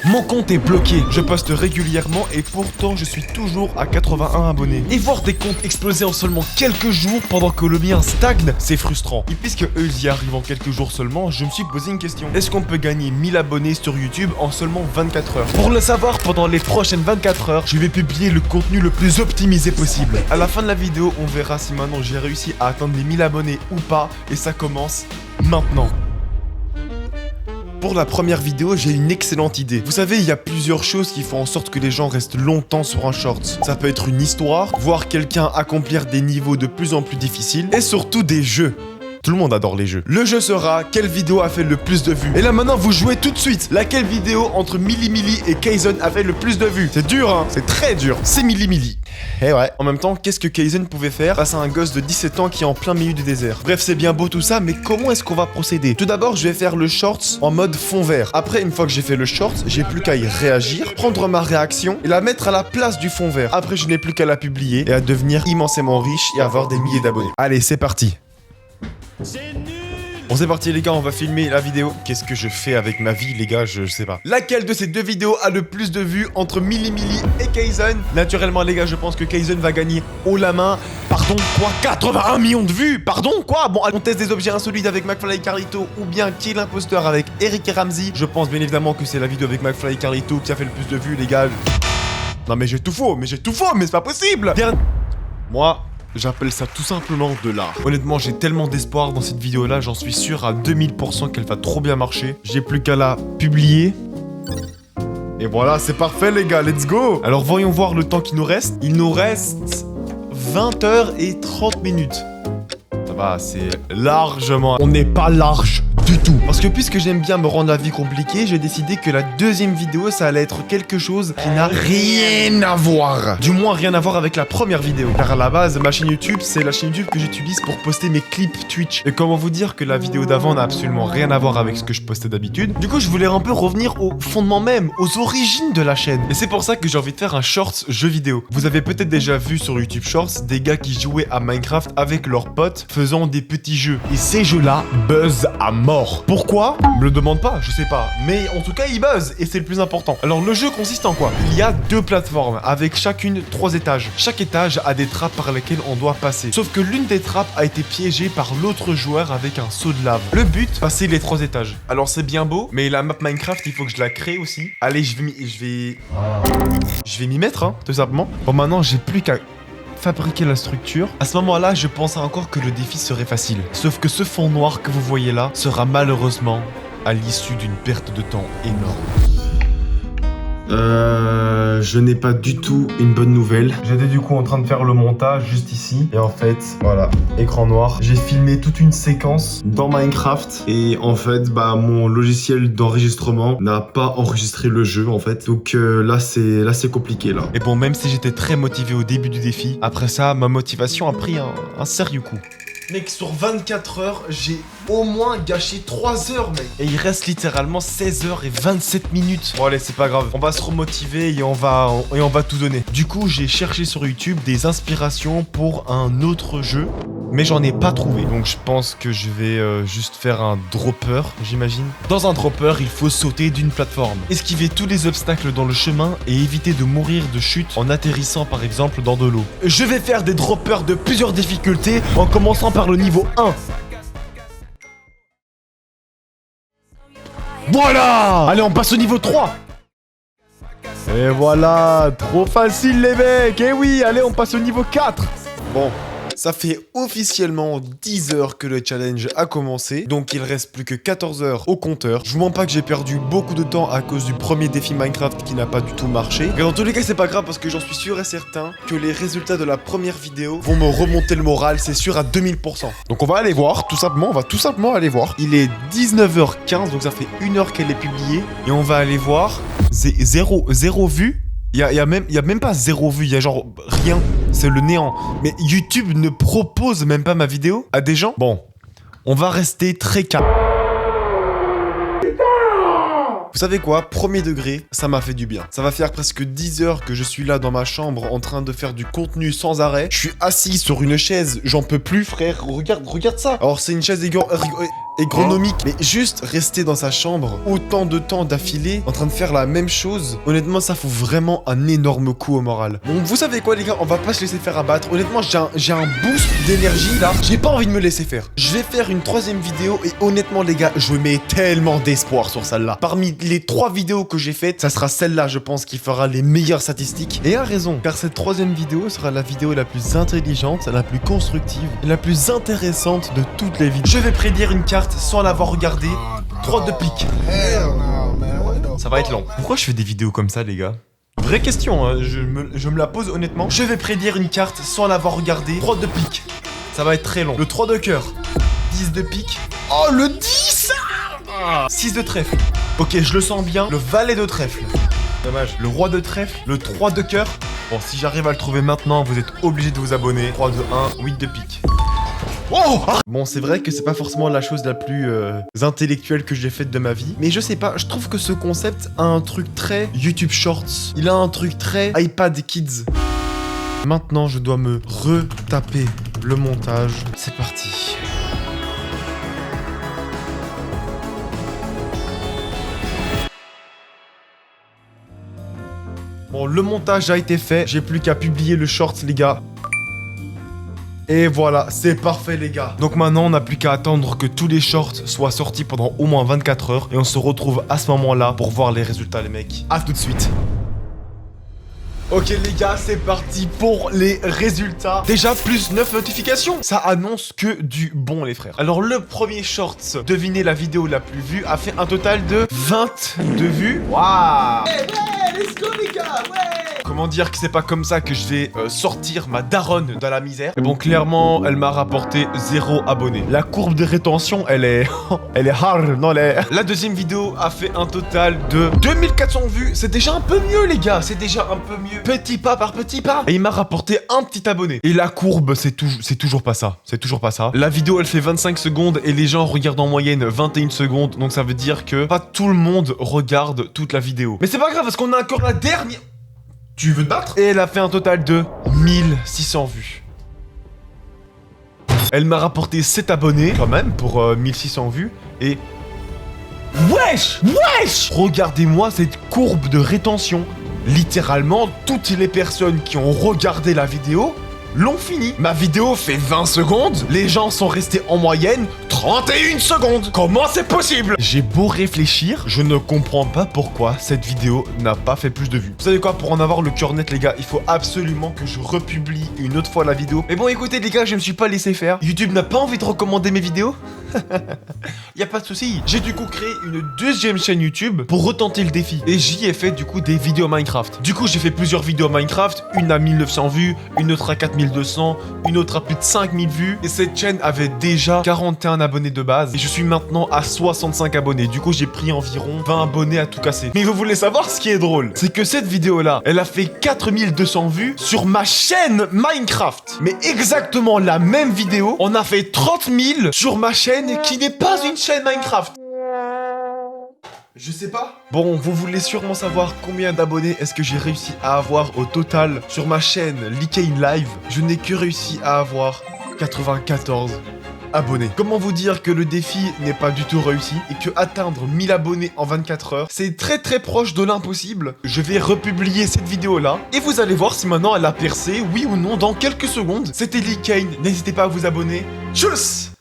Mon compte est bloqué. Je poste régulièrement et pourtant je suis toujours à 81 abonnés. Et voir des comptes exploser en seulement quelques jours pendant que le mien stagne, c'est frustrant. Et puisque eux ils y arrivent en quelques jours seulement, je me suis posé une question. Est-ce qu'on peut gagner 1000 abonnés sur YouTube en seulement 24 heures? Pour le savoir, pendant les prochaines 24 heures, je vais publier le contenu le plus optimisé possible. À la fin de la vidéo, on verra si maintenant j'ai réussi à atteindre les 1000 abonnés ou pas. Et ça commence maintenant. Pour la première vidéo, j'ai une excellente idée. Vous savez, il y a plusieurs choses qui font en sorte que les gens restent longtemps sur un short. Ça peut être une histoire, voir quelqu'un accomplir des niveaux de plus en plus difficiles, et surtout des jeux. Tout le monde adore les jeux. Le jeu sera quelle vidéo a fait le plus de vues. Et là maintenant, vous jouez tout de suite. Laquelle vidéo entre Milli et Kaizen a fait le plus de vues. C'est dur, hein. C'est très dur. C'est Milli. Eh ouais. En même temps, qu'est-ce que Kaizen pouvait faire face à un gosse de 17 ans qui est en plein milieu du désert? Bref, c'est bien beau tout ça, mais comment est-ce qu'on va procéder? Tout d'abord, je vais faire le shorts en mode fond vert. Après, une fois que j'ai fait le shorts, j'ai plus qu'à y réagir, prendre ma réaction et la mettre à la place du fond vert. Après, je n'ai plus qu'à la publier et à devenir immensément riche et avoir des milliers d'abonnés. Allez, c'est parti. Bon, c'est parti les gars, on va filmer la vidéo. Qu'est-ce que je fais avec ma vie les gars, je sais pas. Laquelle de ces deux vidéos a le plus de vues entre Milli et Kaizen? Naturellement les gars, je pense que Kaizen va gagner haut la main. Pardon, quoi? 81 millions de vues? Pardon, quoi? Bon, on teste des objets insolites avec McFly et Carlito ou bien qui est l'imposteur avec Eric et Ramsey. Je pense bien évidemment que c'est la vidéo avec McFly et Carlito qui a fait le plus de vues les gars. Non mais j'ai tout faux, mais c'est pas possible. Moi... j'appelle ça tout simplement de l'art. Honnêtement, j'ai tellement d'espoir dans cette vidéo-là, j'en suis sûr à 2000% qu'elle va trop bien marcher. J'ai plus qu'à la publier. Et voilà, c'est parfait les gars, let's go! Alors voyons voir le temps qui nous reste. Il nous reste 20h30. Ça va, c'est largement... on n'est pas large du tout. Parce que puisque j'aime bien me rendre la vie compliquée, j'ai décidé que la deuxième vidéo, ça allait être quelque chose qui n'a rien à voir. Du moins, rien à voir avec la première vidéo. Car à la base, ma chaîne YouTube, c'est la chaîne YouTube que j'utilise pour poster mes clips Twitch. Et comment vous dire que la vidéo d'avant n'a absolument rien à voir avec ce que je postais d'habitude. Du coup, je voulais un peu revenir au fondement même, aux origines de la chaîne. Et c'est pour ça que j'ai envie de faire un shorts jeu vidéo. Vous avez peut-être déjà vu sur YouTube Shorts des gars qui jouaient à Minecraft avec leurs potes, faisant des petits jeux. Et ces jeux-là buzzent à mort. Pourquoi? Me le demande pas, je sais pas. Mais en tout cas, ils buzzent et c'est le plus important. Alors le jeu consiste en quoi? Il y a deux plateformes avec chacune 3 étages. Chaque étage a des trappes par lesquelles on doit passer. Sauf que l'une des trappes a été piégée par l'autre joueur avec un seau de lave. Le but, passer les 3 étages. Alors c'est bien beau, mais la map Minecraft, il faut que je la crée aussi. Allez, je vais m'y mettre, hein, tout simplement. Bon, maintenant, j'ai plus qu'à fabriquer la structure. À ce moment-là, je pensais encore que le défi serait facile. Sauf que ce fond noir que vous voyez là sera malheureusement à l'issue d'une perte de temps énorme. Je n'ai pas du tout une bonne nouvelle. J'étais du coup en train de faire le montage juste ici. Et en fait, voilà, écran noir. J'ai filmé toute une séquence dans Minecraft. Et en fait, bah mon logiciel d'enregistrement n'a pas enregistré le jeu en fait. Donc là c'est compliqué là. Et bon, même si j'étais très motivé au début du défi, après ça, ma motivation a pris un sérieux coup. Mec, sur 24 heures, j'ai au moins gâché 3 heures, mec. Et il reste littéralement 16 heures et 27 minutes. Bon, allez, c'est pas grave. On va se remotiver et on va tout donner. Du coup, j'ai cherché sur YouTube des inspirations pour un autre jeu. Mais j'en ai pas trouvé. Donc je pense que je vais juste faire un dropper, j'imagine. Dans un dropper, il faut sauter d'une plateforme, esquiver tous les obstacles dans le chemin et éviter de mourir de chute en atterrissant par exemple dans de l'eau. Je vais faire des droppers de plusieurs difficultés en commençant par le niveau 1. Voilà! Allez, on passe au niveau 3. Et voilà, trop facile les mecs. Eh oui, allez, on passe au niveau 4. Bon. Ça fait officiellement 10 heures que le challenge a commencé, donc il reste plus que 14 heures au compteur. Je vous mens pas que j'ai perdu beaucoup de temps à cause du premier défi Minecraft qui n'a pas du tout marché. Mais dans tous les cas, c'est pas grave parce que j'en suis sûr et certain que les résultats de la première vidéo vont me remonter le moral, c'est sûr à 2000%. Donc on va aller voir, tout simplement, on va tout simplement aller voir. Il est 19h15, donc ça fait 1 heure qu'elle est publiée. Et on va aller voir, zéro vue. Il y a même pas 0 vue, il y a genre rien, c'est le néant. Mais YouTube ne propose même pas ma vidéo à des gens. Bon, on va rester très calme. Vous savez quoi? Premier degré, ça m'a fait du bien. Ça va faire presque 10 heures que je suis là dans ma chambre en train de faire du contenu sans arrêt. Je suis assis sur une chaise, j'en peux plus frère, regarde ça. Alors c'est une chaise agronomique. Mais juste rester dans sa chambre autant de temps d'affilée en train de faire la même chose, honnêtement, ça fout vraiment un énorme coup au moral. Bon, vous savez quoi, les gars, on va pas se laisser faire abattre. Honnêtement, j'ai un boost d'énergie là. J'ai pas envie de me laisser faire. Je vais faire une troisième vidéo et honnêtement, les gars, je mets tellement d'espoir sur celle-là. Parmi les 3 vidéos que j'ai faites, ça sera celle-là, je pense, qui fera les meilleures statistiques. Et a raison, car cette troisième vidéo sera la vidéo la plus intelligente, la plus constructive et la plus intéressante de toutes les vidéos. Je vais prédire une carte sans l'avoir regardée. 3 de pique. Ça va être long. Pourquoi je fais des vidéos comme ça, les gars? Vraie question, hein, je me la pose honnêtement. Je vais prédire une carte sans l'avoir regardée. 3 de pique. Ça va être très long. Le 3 de cœur. 10 de pique. Oh, le 10 6 de trèfle. Ok, je le sens bien. Le valet de trèfle. Dommage. Le roi de trèfle. Le 3 de cœur. Bon, si j'arrive à le trouver maintenant, vous êtes obligé de vous abonner. 3 de 1, 8 de pique. Oh! Bon, c'est vrai que c'est pas forcément la chose la plus intellectuelle que j'ai faite de ma vie. Mais je sais pas, je trouve que ce concept a un truc très YouTube Shorts. Il a un truc très iPad Kids. Maintenant, je dois me retaper le montage. C'est parti. Bon, le montage a été fait. J'ai plus qu'à publier le short, les gars. Et voilà, c'est parfait les gars. Donc maintenant, on n'a plus qu'à attendre que tous les shorts soient sortis pendant au moins 24 heures. Et on se retrouve à ce moment-là pour voir les résultats les mecs. A tout de suite. Ok les gars, c'est parti pour les résultats. Déjà, plus 9 notifications. Ça annonce que du bon les frères. Alors le premier short, devinez la vidéo la plus vue, a fait un total de 22 vues. Waouh. Hey, ouais, let's go les gars, ouais. Comment dire que c'est pas comme ça que je vais sortir ma daronne dans la misère. Mais bon, clairement, elle m'a rapporté 0 abonnés. La courbe de rétention, elle est... elle est hard, non, La deuxième vidéo a fait un total de 2400 vues. C'est déjà un peu mieux, les gars. C'est déjà un peu mieux. Petit pas par petit pas. Et il m'a rapporté un petit abonné. Et la courbe, c'est toujours pas ça. C'est toujours pas ça. La vidéo, elle fait 25 secondes et les gens regardent en moyenne 21 secondes. Donc ça veut dire que pas tout le monde regarde toute la vidéo. Mais c'est pas grave parce qu'on a encore la dernière... Tu veux te battre? Et elle a fait un total de 1600 vues. Elle m'a rapporté 7 abonnés, quand même, pour 1600 vues. Et... Wesh! Wesh! Regardez-moi cette courbe de rétention. Littéralement, toutes les personnes qui ont regardé la vidéo l'ont fini. Ma vidéo fait 20 secondes, les gens sont restés en moyenne 31 secondes. Comment c'est possible? J'ai beau réfléchir, je ne comprends pas pourquoi cette vidéo n'a pas fait plus de vues. Vous savez quoi, pour en avoir le cœur net les gars, il faut absolument que je republie une autre fois la vidéo. Mais bon écoutez les gars, je me suis pas laissé faire. YouTube n'a pas envie de recommander mes vidéos. Y a pas de souci. J'ai du coup créé une deuxième chaîne YouTube pour retenter le défi. Et j'y ai fait du coup des vidéos Minecraft. Du coup j'ai fait plusieurs vidéos Minecraft, une à 1900 vues, une autre à 4200, une autre à plus de 5000 vues. Et cette chaîne avait déjà 41 abonnés de base. Et je suis maintenant à 65 abonnés. Du coup j'ai pris environ 20 abonnés à tout casser. Mais vous voulez savoir ce qui est drôle? C'est que cette vidéo là, elle a fait 4200 vues sur ma chaîne Minecraft. Mais exactement la même vidéo, on a fait 30 000 sur ma chaîne qui n'est pas une chaîne Minecraft. Je sais pas. Bon, vous voulez sûrement savoir combien d'abonnés est-ce que j'ai réussi à avoir au total sur ma chaîne Leekain Live. Je n'ai que réussi à avoir 94 abonnés. Comment vous dire que le défi n'est pas du tout réussi et que atteindre 1000 abonnés en 24 heures, c'est très très proche de l'impossible. Je vais republier cette vidéo là et vous allez voir si maintenant elle a percé, oui ou non, dans quelques secondes. C'était Leekain, n'hésitez pas à vous abonner. Tchuss!